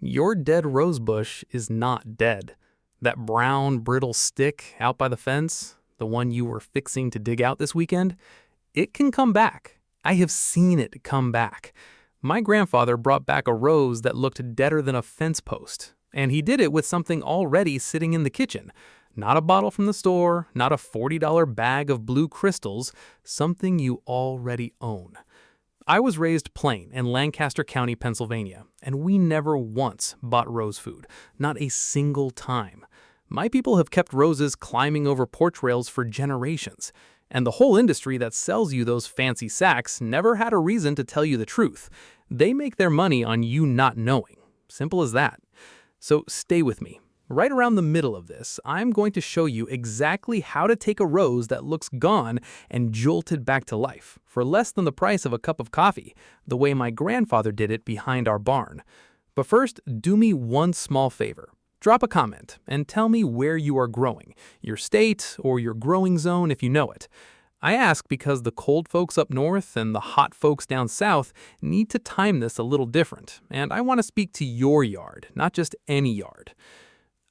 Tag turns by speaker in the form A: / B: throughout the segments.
A: Your dead rosebush is not dead. That brown, brittle stick out by the fence, the one you were fixing to dig out this weekend, it can come back. I have seen it come back. My grandfather brought back a rose that looked deader than a fence post, and he did it with something already sitting in the kitchen. Not a bottle from the store, not a $40 bag of blue crystals, something you already own. I was raised plain in Lancaster County, Pennsylvania, and we never once bought rose food, not a single time. My people have kept roses climbing over porch rails for generations, and the whole industry that sells you those fancy sacks never had a reason to tell you the truth. They make their money on you not knowing. Simple as that. So stay with me. Right around the middle of this, I'm going to show you exactly how to take a rose that looks gone and jolt it back to life for less than the price of a cup of coffee, the way my grandfather did it behind our barn. But first, do me one small favor. Drop a comment and tell me where you are growing, your state or your growing zone if you know it. I ask because the cold folks up north and the hot folks down south need to time this a little different, and I want to speak to your yard, not just any yard.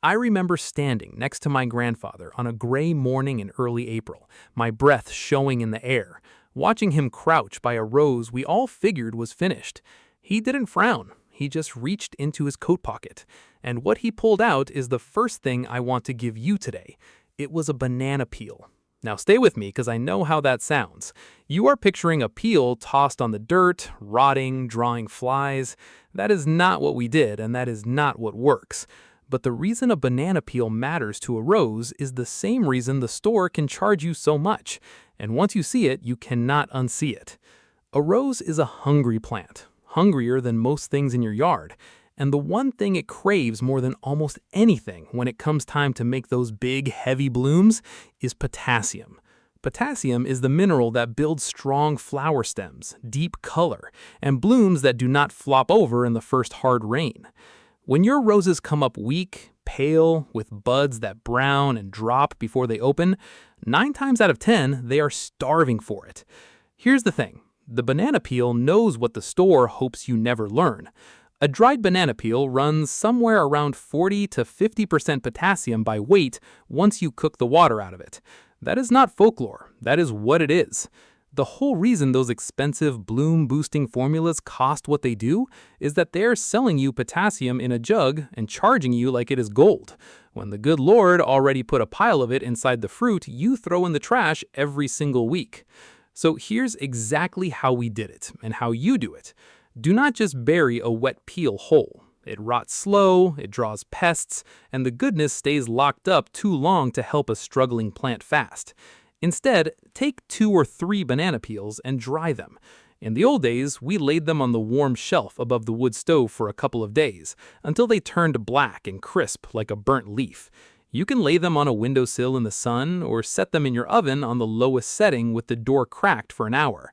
A: I remember standing next to my grandfather on a gray morning in early April, my breath showing in the air, watching him crouch by a rose we all figured was finished. He didn't frown. He just reached into his coat pocket, and what he pulled out is the first thing I want to give you today. It was a banana peel. Now stay with me because I know how that sounds. You are picturing a peel tossed on the dirt, rotting, drawing flies. That is not what we did, and that is not what works. But the reason a banana peel matters to a rose is the same reason the store can charge you so much. And once you see it, you cannot unsee it. A rose is a hungry plant, hungrier than most things in your yard. And the one thing it craves more than almost anything when it comes time to make those big, heavy blooms is potassium. Potassium is the mineral that builds strong flower stems, deep color, and blooms that do not flop over in the first hard rain. When your roses come up weak, pale, with buds that brown and drop before they open, 9 times out of 10, they are starving for it. Here's the thing. The banana peel knows what the store hopes you never learn. A dried banana peel runs somewhere around 40 to 50% potassium by weight once you cook the water out of it. That is not folklore. That is what it is. The whole reason those expensive bloom-boosting formulas cost what they do is that they're selling you potassium in a jug and charging you like it is gold, when the good Lord already put a pile of it inside the fruit you throw in the trash every single week. So here's exactly how we did it and how you do it. Do not just bury a wet peel whole. It rots slow, it draws pests, and the goodness stays locked up too long to help a struggling plant fast. Instead, take 2 or 3 banana peels and dry them. In the old days, we laid them on the warm shelf above the wood stove for a couple of days, until they turned black and crisp like a burnt leaf. You can lay them on a windowsill in the sun, or set them in your oven on the lowest setting with the door cracked for an hour.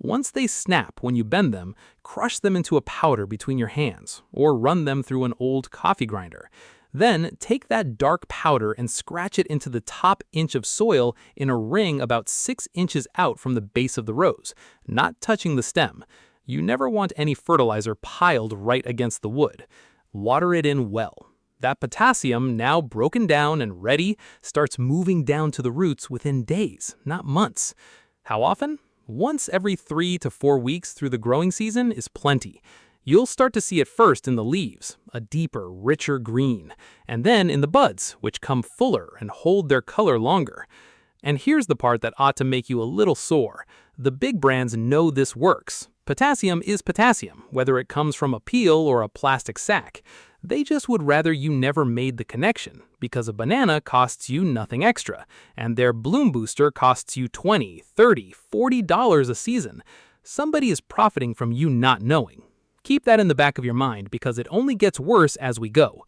A: Once they snap when you bend them, crush them into a powder between your hands, or run them through an old coffee grinder. Then take that dark powder and scratch it into the top inch of soil in a ring about 6 inches out from the base of the rose, not touching the stem. You never want any fertilizer piled right against the wood. Water it in well. That potassium, now broken down and ready, starts moving down to the roots within days, not months. How often? Once every 3 to 4 weeks through the growing season is plenty. You'll start to see it first in the leaves, a deeper, richer green, and then in the buds, which come fuller and hold their color longer. And here's the part that ought to make you a little sore. The big brands know this works. Potassium is potassium, whether it comes from a peel or a plastic sack. They just would rather you never made the connection, because a banana costs you nothing extra, and their bloom booster costs you $20, $30, $40 a season. Somebody is profiting from you not knowing. Keep that in the back of your mind because it only gets worse as we go.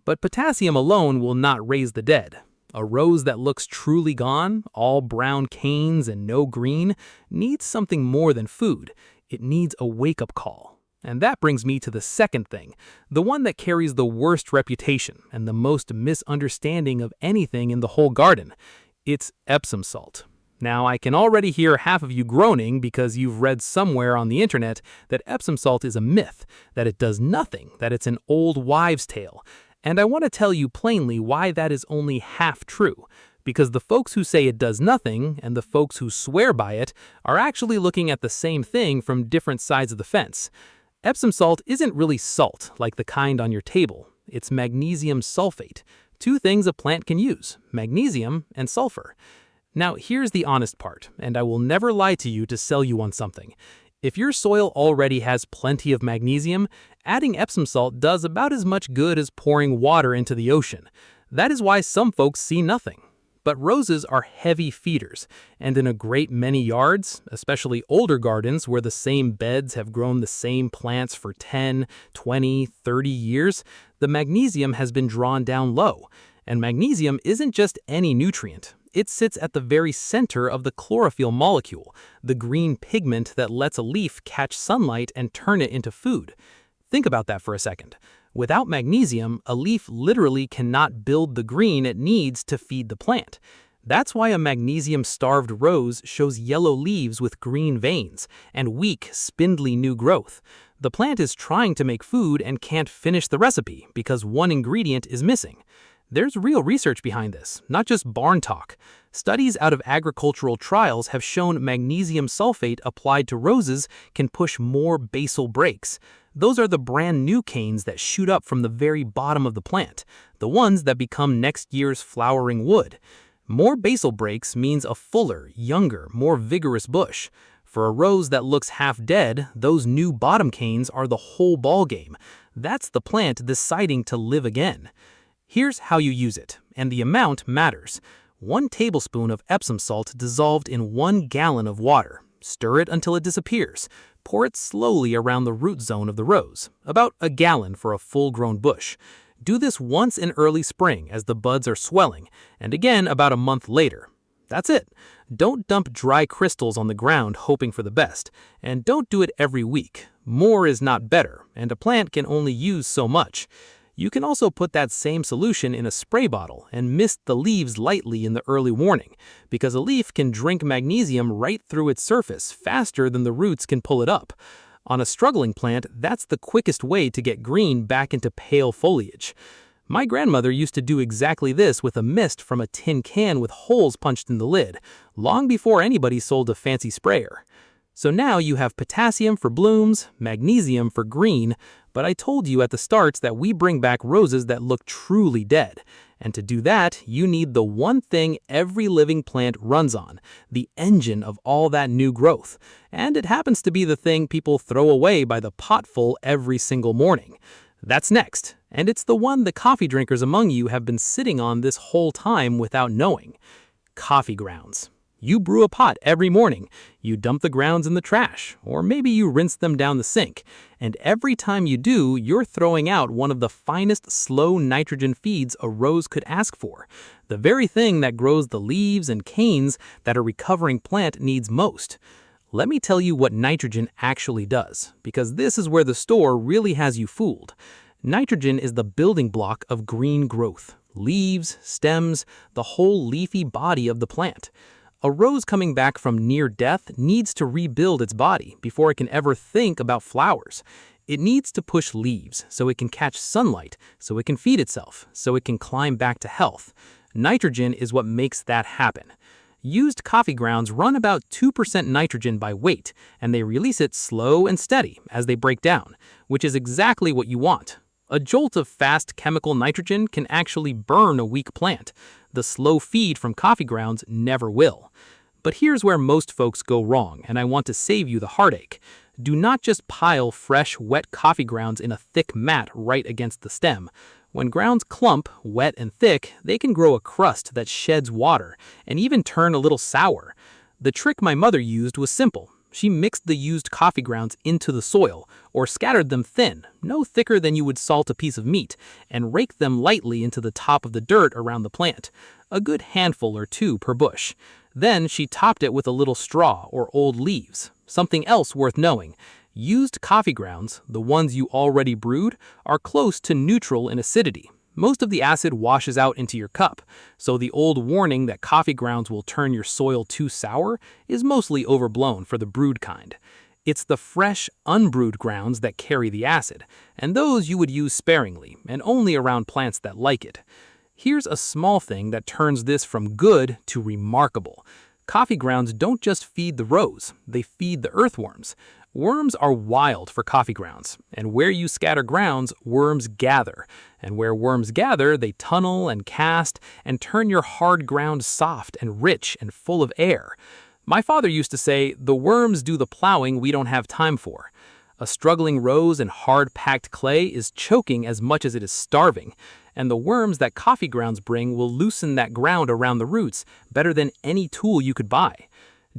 A: But potassium alone will not raise the dead. A rose that looks truly gone, all brown canes and no green, needs something more than food. It needs a wake-up call. And that brings me to the second thing, the one that carries the worst reputation and the most misunderstanding of anything in the whole garden. It's Epsom salt. Now, I can already hear half of you groaning because you've read somewhere on the internet that Epsom salt is a myth, that it does nothing, that it's an old wives' tale. And I want to tell you plainly why that is only half true. Because the folks who say it does nothing and the folks who swear by it are actually looking at the same thing from different sides of the fence. Epsom salt isn't really salt, like the kind on your table. It's magnesium sulfate, two things a plant can use, magnesium and sulfur. Now, here's the honest part, and I will never lie to you to sell you on something. If your soil already has plenty of magnesium, adding Epsom salt does about as much good as pouring water into the ocean. That is why some folks see nothing. But roses are heavy feeders, and in a great many yards, especially older gardens where the same beds have grown the same plants for 10, 20, 30 years, the magnesium has been drawn down low. And magnesium isn't just any nutrient. It sits at the very center of the chlorophyll molecule, the green pigment that lets a leaf catch sunlight and turn it into food. Think about that for a second. Without magnesium, a leaf literally cannot build the green it needs to feed the plant. That's why a magnesium-starved rose shows yellow leaves with green veins and weak, spindly new growth. The plant is trying to make food and can't finish the recipe because one ingredient is missing. There's real research behind this, not just barn talk. Studies out of agricultural trials have shown magnesium sulfate applied to roses can push more basal breaks. Those are the brand new canes that shoot up from the very bottom of the plant, the ones that become next year's flowering wood. More basal breaks means a fuller, younger, more vigorous bush. For a rose that looks half dead, those new bottom canes are the whole ballgame. That's the plant deciding to live again. Here's how you use it, and the amount matters. 1 tablespoon of Epsom salt dissolved in 1 gallon of water. Stir it until it disappears. Pour it slowly around the root zone of the rose, about a gallon for a full-grown bush. Do this once in early spring as the buds are swelling, and again about a month later. That's it. Don't dump dry crystals on the ground hoping for the best, and don't do it every week. More is not better, and a plant can only use so much. You can also put that same solution in a spray bottle and mist the leaves lightly in the early morning, because a leaf can drink magnesium right through its surface faster than the roots can pull it up. On a struggling plant, that's the quickest way to get green back into pale foliage. My grandmother used to do exactly this with a mist from a tin can with holes punched in the lid, long before anybody sold a fancy sprayer. So now you have potassium for blooms, magnesium for green, but I told you at the start that we bring back roses that look truly dead. And to do that, you need the one thing every living plant runs on, the engine of all that new growth. And it happens to be the thing people throw away by the potful every single morning. That's next, and it's the one the coffee drinkers among you have been sitting on this whole time without knowing. Coffee grounds. You brew a pot every morning, you dump the grounds in the trash, or maybe you rinse them down the sink, and every time you do, you're throwing out one of the finest slow nitrogen feeds a rose could ask for, the very thing that grows the leaves and canes that a recovering plant needs most. Let me tell you what nitrogen actually does, because this is where the store really has you fooled. Nitrogen is the building block of green growth, leaves, stems, the whole leafy body of the plant. A rose coming back from near death needs to rebuild its body before it can ever think about flowers. It needs to push leaves so it can catch sunlight, so it can feed itself, so it can climb back to health. Nitrogen is what makes that happen. Used coffee grounds run about 2% nitrogen by weight, and they release it slow and steady as they break down, which is exactly what you want. A jolt of fast chemical nitrogen can actually burn a weak plant. The slow feed from coffee grounds never will. But here's where most folks go wrong, and I want to save you the heartache. Do not just pile fresh, wet coffee grounds in a thick mat right against the stem. When grounds clump, wet and thick, they can grow a crust that sheds water, and even turn a little sour. The trick my mother used was simple. She mixed the used coffee grounds into the soil, or scattered them thin, no thicker than you would salt a piece of meat, and raked them lightly into the top of the dirt around the plant, a good handful or 2 per bush. Then she topped it with a little straw or old leaves. Something else worth knowing. Used coffee grounds, the ones you already brewed, are close to neutral in acidity. most of the acid washes out into your cup, so the old warning that coffee grounds will turn your soil too sour is mostly overblown for the brewed kind. It's the fresh, unbrewed grounds that carry the acid, and those you would use sparingly and only around plants that like it. Here's a small thing that turns this from good to remarkable. Coffee grounds don't just feed the rows, they feed the earthworms. Worms are wild for coffee grounds, and where you scatter grounds, worms gather. And where worms gather, they tunnel and cast and turn your hard ground soft and rich and full of air. My father used to say, "The worms do the plowing we don't have time for." A struggling rose in hard-packed clay is choking as much as it is starving, and the worms that coffee grounds bring will loosen that ground around the roots better than any tool you could buy.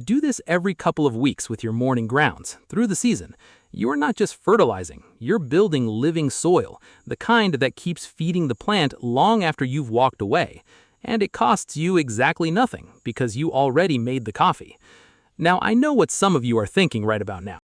A: Do this every couple of weeks with your morning grounds, through the season. You are not just fertilizing, you're building living soil, the kind that keeps feeding the plant long after you've walked away. And it costs you exactly nothing, because you already made the coffee. Now, I know what some of you are thinking right about now.